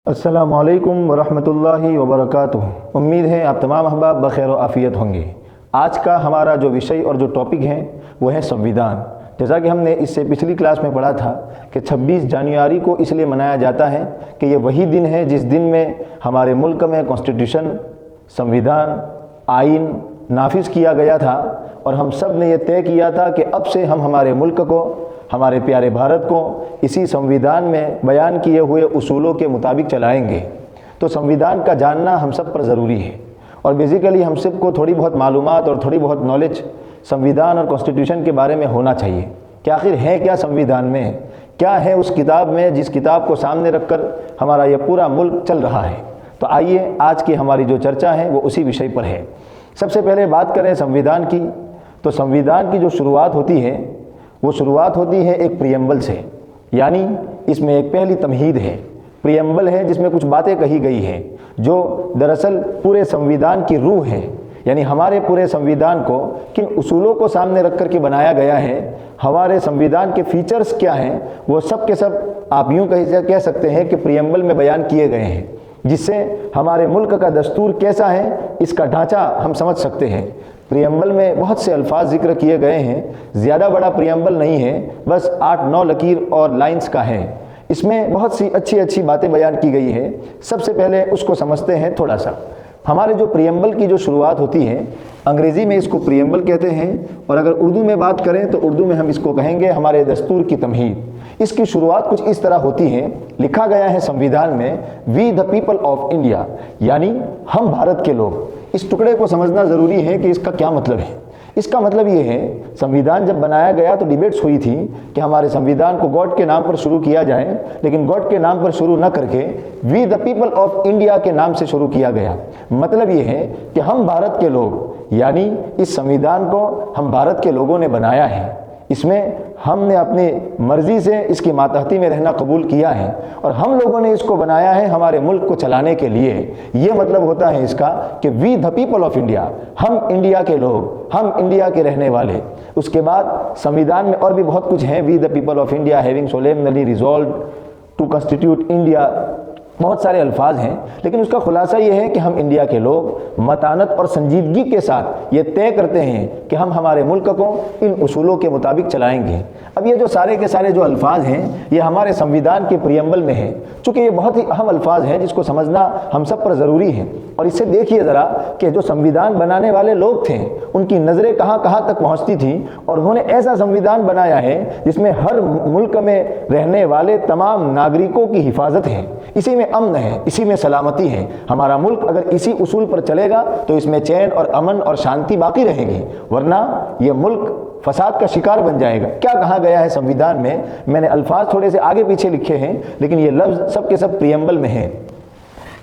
अस्सलामुअलैकुम वरहमतुल्लाहि वबरकातुह। उम्मीद है आप तमाम अहबाब बखैर व आफ़ियत होंगे। आज का हमारा जो विषय और जो टॉपिक है वो है संविधान। जैसा कि हमने इससे पिछली क्लास में पढ़ा था कि 26 जनवरी को इसलिए मनाया जाता है कि ये वही दिन है जिस दिन में हमारे मुल्क में कॉन्स्टिट्यूशन, संविधान, आइन नाफिज किया गया था और हम सब ने ये तय किया था कि अब से हम हमारे मुल्क को, हमारे प्यारे भारत को इसी संविधान में बयान किए हुए उसूलों के मुताबिक चलाएंगे। तो संविधान का जानना हम सब पर ज़रूरी है और बेसिकली हम सब को थोड़ी बहुत मालूमात और थोड़ी बहुत नॉलेज संविधान और कॉन्स्टिट्यूशन के बारे में होना चाहिए कि आखिर है क्या संविधान में, क्या है उस किताब में जिस किताब को सामने रखकर हमारा ये पूरा मुल्क चल रहा है। तो आइए आज की हमारी जो चर्चा है वो उसी विषय पर है। सबसे पहले बात करें संविधान की, तो संविधान की जो शुरुआत होती है वो शुरुआत होती है एक प्रियम्बल से, यानी इसमें एक पहली तमहीद है, प्रियम्बल है जिसमें कुछ बातें कही गई हैं जो दरअसल पूरे संविधान की रूह है। यानी हमारे पूरे संविधान को किन उसूलों को सामने रख कर के बनाया गया है, हमारे संविधान के फीचर्स क्या हैं, वो सब के सब आप यूँ कह सकते हैं कि प्रियम्बल में बयान किए गए हैं, जिससे हमारे मुल्क का दस्तूर कैसा है इसका ढांचा हम समझ सकते हैं। प्रियम्बल में बहुत से अल्फाज जिक्र किए गए हैं, ज़्यादा बड़ा प्रियम्बल नहीं है, बस 8-9 लकीर और लाइंस का है। इसमें बहुत सी अच्छी अच्छी बातें बयान की गई है। सबसे पहले उसको समझते हैं थोड़ा सा। हमारे जो प्रियम्बल की जो शुरुआत होती है, अंग्रेज़ी में इसको प्रियम्बल कहते हैं और अगर उर्दू में बात करें तो उर्दू में हम इसको कहेंगे हमारे दस्तूर की तमहीद। इसकी शुरुआत कुछ इस तरह होती है, लिखा गया है संविधान में, we the people of India, यानी हम भारत के लोग। इस टुकड़े को समझना ज़रूरी है कि इसका क्या मतलब है। इसका मतलब ये है, संविधान जब बनाया गया तो डिबेट्स हुई थी कि हमारे संविधान को गॉड के नाम पर शुरू किया जाए, लेकिन गॉड के नाम पर शुरू न करके we the people of India के नाम से शुरू किया गया। मतलब ये है कि हम भारत के लोग, यानी इस संविधान को हम भारत के लोगों ने बनाया है। इसमें हमने अपनी मर्ज़ी से इसकी मातहती में रहना कबूल किया है और हम लोगों ने इसको बनाया है हमारे मुल्क को चलाने के लिए। ये मतलब होता है इसका कि we the people of India, हम इंडिया के लोग, हम इंडिया के रहने वाले। उसके बाद संविधान में और भी बहुत कुछ है, we the people of India having solemnly resolved to constitute India, बहुत सारे अल्फाज हैं, लेकिन उसका खुलासा ये है कि हम इंडिया के लोग मतानत और संजीदगी के साथ ये तय करते हैं कि हम हमारे मुल्क को इन उसूलों के मुताबिक चलाएंगे। अब ये जो सारे के सारे जो अल्फाज हैं ये हमारे संविधान के प्रियम्बल में हैं, चूँकि ये बहुत ही अहम अल्फाज हैं जिसको समझना हम सब पर ज़रूरी है। और इससे देखिए ज़रा कि जो संविधान बनाने वाले लोग थे उनकी नज़रें कहाँ कहाँ तक पहुँचती थी और उन्होंने ऐसा संविधान बनाया है जिसमें हर मुल्क में रहने वाले तमाम नागरिकों की हिफाजत है, इसी में अमन है, इसी में सलामती है। हमारा मुल्क अगर इसी उसूल पर चलेगा तो इसमें चैन और अमन और शांति बाकी रहेगी, वरना ये मुल्क फसाद का शिकार बन जाएगा। क्या कहा गया है संविधान में, मैंने अल्फाज थोड़े से आगे पीछे लिखे हैं, लेकिन ये लफ्ज़ सब के सब प्रियम्बल में है।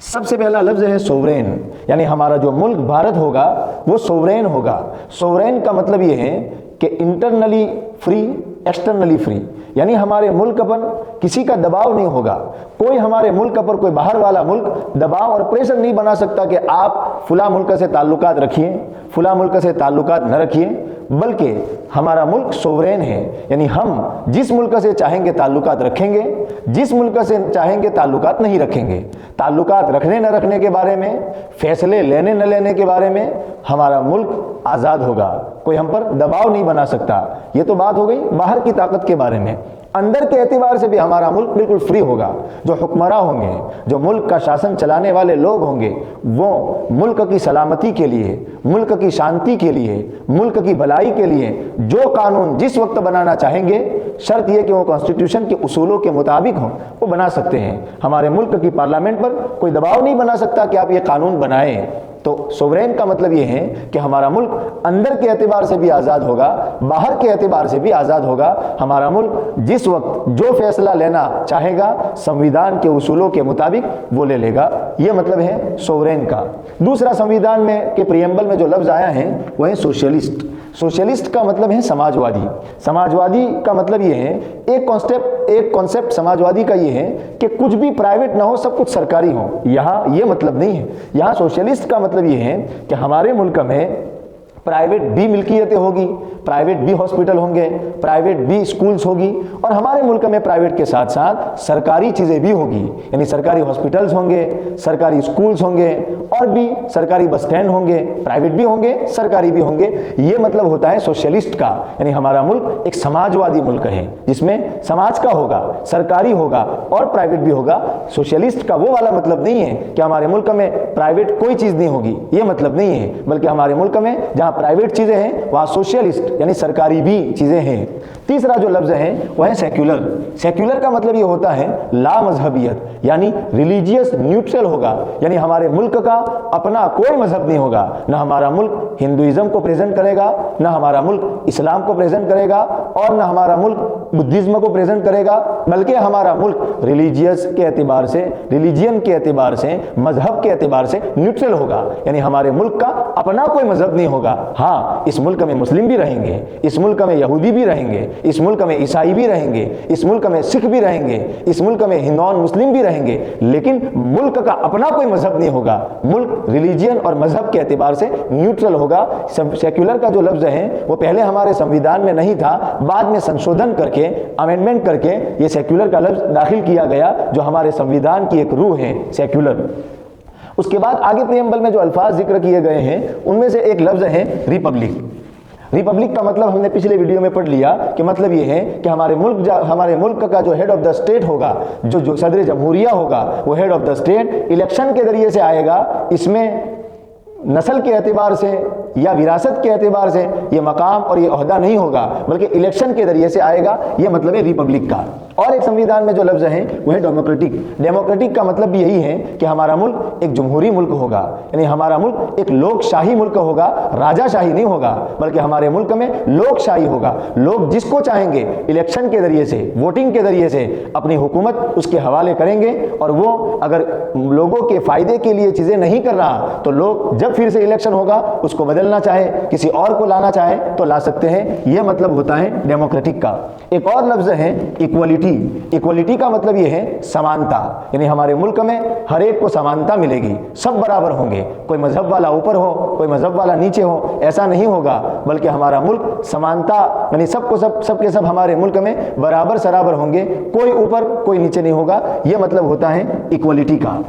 सबसे पहला लफ्ज़ है सोवरेन, यानी हमारा जो मुल्क भारत होगा वो सोवरेन होगा। सोवरेन का मतलब ये है कि इंटरनली फ्री, एक्सटर्नली फ्री, यानी हमारे मुल्क पर किसी का दबाव नहीं होगा। कोई हमारे मुल्क पर, कोई बाहर वाला मुल्क दबाव और प्रेशर नहीं बना सकता कि आप फुला मुल्क से ताल्लुकात रखिए, फुला मुल्क से ताल्लुकात न रखिए, बल्कि हमारा मुल्क सोवरेन है, यानी हम जिस मुल्क से चाहेंगे ताल्लुकात रखेंगे, जिस मुल्क से चाहेंगे ताल्लुकात नहीं रखेंगे। ताल्लुकात रखने न रखने के बारे में, फैसले लेने न लेने के बारे में हमारा मुल्क आज़ाद होगा, कोई हम पर दबाव नहीं बना सकता। ये तो बात हो गई बाहर की ताकत के बारे में। अंदर के एतबार से भी हमारा मुल्क बिल्कुल फ्री होगा। जो हुक्मरां होंगे, जो मुल्क का शासन चलाने वाले लोग होंगे, वो मुल्क की सलामती के लिए, मुल्क की शांति के लिए, मुल्क की भलाई के लिए जो कानून जिस वक्त बनाना चाहेंगे, शर्त यह कि वो कॉन्स्टिट्यूशन के उसूलों के मुताबिक हों, वो बना सकते हैं। हमारे मुल्क की पार्लियामेंट पर कोई दबाव नहीं बना सकता कि आप ये कानून बनाएं। तो सोवरेन का मतलब ये है कि हमारा मुल्क अंदर के एतबार से भी आज़ाद होगा, बाहर के एतबार से भी आज़ाद होगा। हमारा मुल्क जिस वक्त जो फैसला लेना चाहेगा संविधान के उसूलों के मुताबिक वो ले लेगा। ये मतलब है सोवरेन का। दूसरा संविधान में के प्रियम्बल में जो लफ्ज़ आया है वो है सोशलिस्ट। सोशलिस्ट का मतलब है समाजवादी। समाजवादी का मतलब ये है, एक कॉन्सेप्ट समाजवादी का ये है कि कुछ भी प्राइवेट ना हो, सब कुछ सरकारी हो। यहाँ ये मतलब नहीं है। यहाँ सोशलिस्ट का मतलब ये है कि हमारे मुल्क में प्राइवेट भी मिल्कियतें होगी, प्राइवेट भी हॉस्पिटल होंगे, प्राइवेट भी स्कूल्स होगी, और हमारे मुल्क में प्राइवेट के साथ साथ सरकारी चीज़ें भी होगी, यानी सरकारी हॉस्पिटल्स होंगे, सरकारी स्कूल्स होंगे, और भी सरकारी बस स्टैंड होंगे, प्राइवेट भी होंगे, सरकारी भी होंगे। ये मतलब होता है सोशलिस्ट का, यानी हमारा मुल्क एक समाजवादी मुल्क है जिसमें समाज का होगा, सरकारी होगा और प्राइवेट भी होगा। सोशलिस्ट का वो वाला मतलब नहीं है कि हमारे मुल्क में प्राइवेट कोई चीज़ नहीं होगी, ये मतलब नहीं है, बल्कि हमारे मुल्क में जहाँ प्राइवेट चीज़ें हैं वहाँ सोशलिस्ट यानी सरकारी भी चीज़ें हैं। तीसरा जो लफ्ज़ है वह है सेक्युलर। सेक्युलर का मतलब ये होता है ला मजहबियत, यानी रिलीजियस न्यूट्रल होगा, यानी हमारे मुल्क का अपना कोई मजहब नहीं होगा। न हमारा मुल्क हिंदुइज्म को प्रेजेंट करेगा, न हमारा मुल्क इस्लाम को प्रेजेंट करेगा, और न हमारा मुल्क बुद्धिज्म को प्रेजेंट करेगा, बल्कि हमारा मुल्क रिलीजियस के एतबार से, रिलीजियन के एतबार से, मजहब के एतबार से न्यूट्रल होगा, यानी हमारे मुल्क का अपना कोई मजहब नहीं होगा। हाँ, इस मुल्क में मुस्लिम भी रहेंगे, इस मुल्क में यहूदी भी रहेंगे, इस मुल्क में ईसाई भी रहेंगे, इस मुल्क में सिख भी रहेंगे, इस मुल्क में नॉन मुस्लिम भी रहेंगे, लेकिन मुल्क का अपना कोई मजहब नहीं होगा। मुल्क रिलीजियन और मजहब के एतबार से न्यूट्रल होगा। सेक्युलर का जो लफ्ज़ है वो पहले हमारे संविधान में नहीं था, बाद में संशोधन करके, अमेंडमेंट करके ये सेक्युलर का लफ्ज़ दाखिल किया गया, जो हमारे संविधान की एक रूह है, सेक्युलर। उसके बाद आगे प्रियम्बल में जो अल्फाज जिक्र किए गए हैं उनमें से एक लफ्ज़ है रिपब्लिक। रिपब्लिक का मतलब हमने पिछले वीडियो में पढ़ लिया कि मतलब ये है कि हमारे मुल्क का जो हेड ऑफ द स्टेट होगा, जो सदर जमहूरिया होगा, वो head of the state election के जरिए से आएगा। इसमें नस्ल के एतबार से या विरासत के एतबार से ये मकाम और ये ओहदा नहीं होगा, बल्कि इलेक्शन के जरिए से आएगा। ये मतलब है रिपब्लिक का। और एक संविधान में जो लफ्ज़ है वो है डेमोक्रेटिक। डेमोक्रेटिक का मतलब भी यही है कि हमारा मुल्क एक जमहूरी मुल्क होगा, यानी हमारा मुल्क एक लोकशाही मुल्क होगा, राजाशाही नहीं होगा, बल्कि हमारे मुल्क में लोकशाही होगा। लोग जिसको चाहेंगे इलेक्शन के जरिए से, वोटिंग के जरिए से अपनी हुकूमत उसके हवाले करेंगे, और वो अगर लोगों के फ़ायदे के लिए चीज़ें नहीं कर रहा तो लोग जब फिर से इलेक्शन होगा उसको बदलना चाहे, किसी और को लाना चाहे तो ला सकते हैं। यह मतलब होता है डेमोक्रेटिक का। एक और लफ्ज़ है इक्वलिटी। इक्वलिटी का मतलब यह है समानता, यानी हमारे मुल्क में हर एक को समानता मिलेगी, सब बराबर होंगे, कोई मजहब वाला ऊपर हो, कोई मजहब वाला नीचे हो, ऐसा नहीं होगा, बल्कि हमारा मुल्क समानता यानी सबको सब के सब हमारे मुल्क में बराबर सराबर होंगे, कोई ऊपर कोई नीचे नहीं होगा। यह मतलब होता है इक्वलिटी का।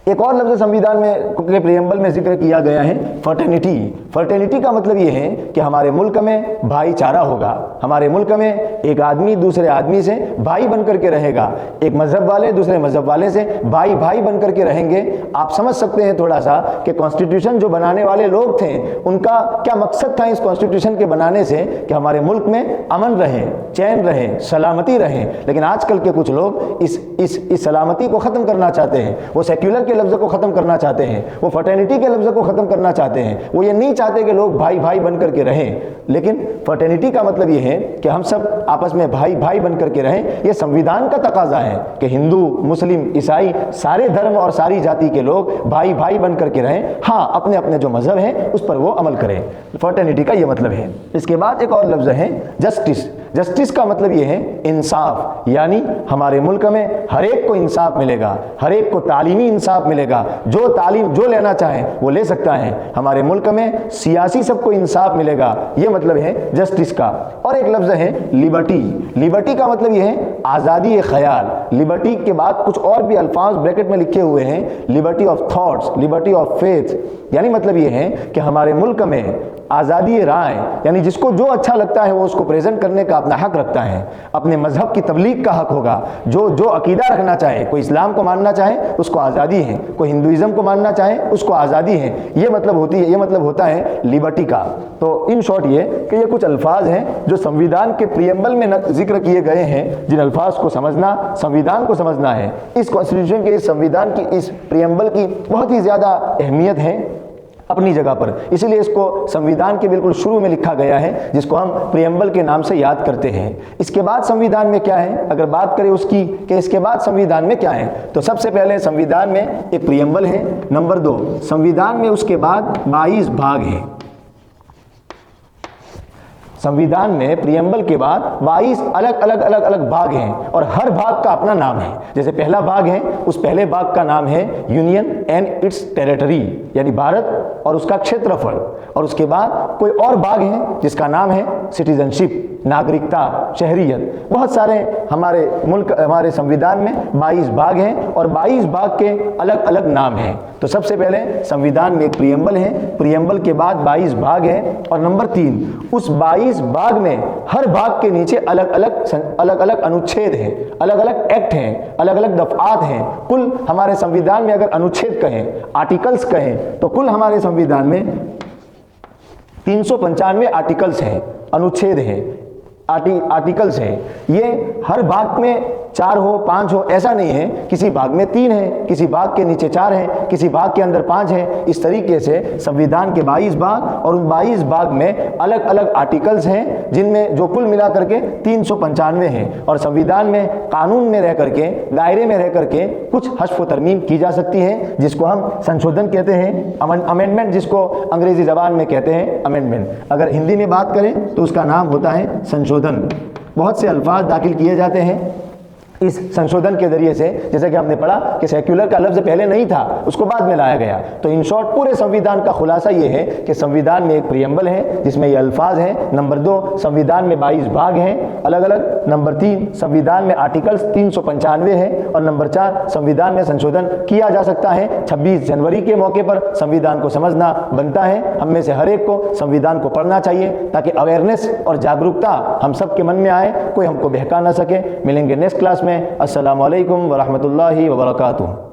एक और लफ्ज़ संविधान में के प्रियम्बल में जिक्र किया गया है फर्टर्निटी। फर्टर्निटी का मतलब ये है कि हमारे मुल्क में भाईचारा होगा, हमारे मुल्क में एक आदमी दूसरे आदमी से भाई बन करके रहेगा, एक मजहब वाले दूसरे मजहब वाले से भाई भाई बन करके रहेंगे। आप समझ सकते हैं थोड़ा सा कि कॉन्स्टिट्यूशन जो बनाने वाले लोग थे उनका क्या मकसद था इस कॉन्स्टिट्यूशन के बनाने से, कि हमारे मुल्क में अमन रहे, चैन रहे, सलामती रहे। लेकिन आजकल के कुछ लोग इस सलामती को ख़त्म करना चाहते हैं, वो सेक्युलर के लफ्ज़ को ख़त्म करना चाहते हैं, वो फर्टर्निटी के लफ्ज़ को ख़त्म करना चाहते हैं। वो ये नहीं चाहते कि लोग भाई भाई बन करके रहें, लेकिन फर्टर्निटी का मतलब ये है कि हम सब आपस में भाई भाई बन करके रहें। ये संविधान का तकाजा है कि हिंदू, मुस्लिम, ईसाई, सारे धर्म और सारी जाति के लोग भाई भाई बन करके रहें। हाँ, अपने अपने जो मजहब है उस पर वो अमल करें। फर्टर्निटी का ये मतलब है। इसके बाद एक और लफ्ज़ है जस्टिस। जस्टिस का मतलब ये है इंसाफ, यानी हमारे मुल्क में हर एक को इंसाफ मिलेगा, हर एक को तालीमी इंसाफ मिलेगा, जो तालीम जो लेना चाहे वो ले सकता है। हमारे मुल्क में सियासी सबको इंसाफ मिलेगा, ये मतलब है जस्टिस का। और एक लफ्ज़ है लिबर्टी। लिबर्टी का मतलब ये है आज़ादी ख्याल। लिबर्टी के बाद कुछ और भी अल्फाज ब्रैकेट में लिखे हुए हैं, liberty of thoughts, liberty of faith, यानी मतलब ये है कि हमारे मुल्क में आज़ादी राय, यानी जिसको जो अच्छा लगता है वो उसको प्रेजेंट करने का अपना हक रखता है, अपने मजहब की तबलीग का हक होगा। जो अकीदा रखना चाहे, कोई इस्लाम को मानना चाहे उसको आज़ादी है, कोई हिंदुइज्म को मानना चाहे उसको आज़ादी है। ये मतलब होता है लिबर्टी का। तो इन शॉर्ट ये कि ये कुछ अल्फाज हैं जो संविधान के प्रियम्बल में जिक्र किए गए हैं, जिन अल्फाज को समझना, संविधान को समझना है। इस कॉन्स्टिट्यूशन के, इस संविधान की, इस प्रियम्बल की बहुत ही ज़्यादा अहमियत है अपनी जगह पर, इसलिए इसको संविधान के बिल्कुल शुरू में लिखा गया है, जिसको हम प्रियम्बल के नाम से याद करते हैं। इसके बाद संविधान में क्या है, अगर बात करें उसकी कि इसके बाद संविधान में क्या है, तो सबसे पहले संविधान में एक प्रियम्बल है। नंबर 2, संविधान में उसके बाद 22 भाग हैं। संविधान में प्रियम्बल के बाद 22 अलग अलग भाग हैं और हर भाग का अपना नाम है। जैसे पहला भाग है, उस पहले भाग का नाम है यूनियन एंड इट्स टेरिटरी, यानी भारत और उसका क्षेत्रफल। और उसके बाद कोई और भाग है जिसका नाम है सिटीजनशिप, नागरिकता, शहरियत। बहुत सारे हमारे संविधान में 22 भाग हैं और 22 भाग के अलग अलग नाम हैं। तो सबसे पहले संविधान में एक प्रियम्बल है, प्रियम्बल के बाद 22 भाग हैं और नंबर 3, उस 22 भाग में हर भाग के नीचे अलग अलग अनुच्छेद हैं, अलग अलग एक्ट हैं, अलग अलग दफात हैं। कुल हमारे संविधान में अगर अनुच्छेद कहें, आर्टिकल्स कहें, तो कुल हमारे संविधान में 395 आर्टिकल्स हैं, अनुच्छेद हैं, आर्टिकल्स है। ये हर भाग में 4 हो 5 हो ऐसा नहीं है, किसी भाग में 3 है, किसी भाग के नीचे 4 है, किसी भाग के अंदर 5 है। इस तरीके से संविधान के 22 भाग और उन 22 भाग में अलग अलग आर्टिकल्स हैं, जिनमें जो कुल मिला करके 395 हैं। और संविधान में कानून में रह करके, दायरे में रह करके कुछ हश्फ तरमीम की जा सकती है, जिसको हम संशोधन कहते हैं, अमेंडमेंट जिसको अंग्रेजी जबान में कहते हैं अमेंडमेंट। अगर हिंदी में बात करें तो उसका नाम होता है संशोधन। बहुत से अल्फाज दाखिल किए जाते हैं इस संशोधन के जरिए से, जैसे कि हमने पढ़ा कि सेक्युलर का लफ्ज़ पहले नहीं था, उसको बाद में लाया गया। तो इन शॉर्ट पूरे संविधान का खुलासा ये है कि संविधान में एक प्रियम्बल है जिसमें ये अल्फाज हैं। नंबर 2, संविधान में 22 भाग हैं अलग अलग। नंबर 3, संविधान में आर्टिकल्स 395 हैं। और नंबर 4, संविधान में संशोधन किया जा सकता है। 26 जनवरी के मौके पर संविधान को समझना बनता है। हम में से हर एक को संविधान को पढ़ना चाहिए ताकि अवेयरनेस और जागरूकता हम सब के मन में आए, कोई हमको बहका ना सके। मिलेंगे नेक्स्ट क्लास में। अस्सलामु अलैकुम व रहमतुल्लाहि व बरकातुहू।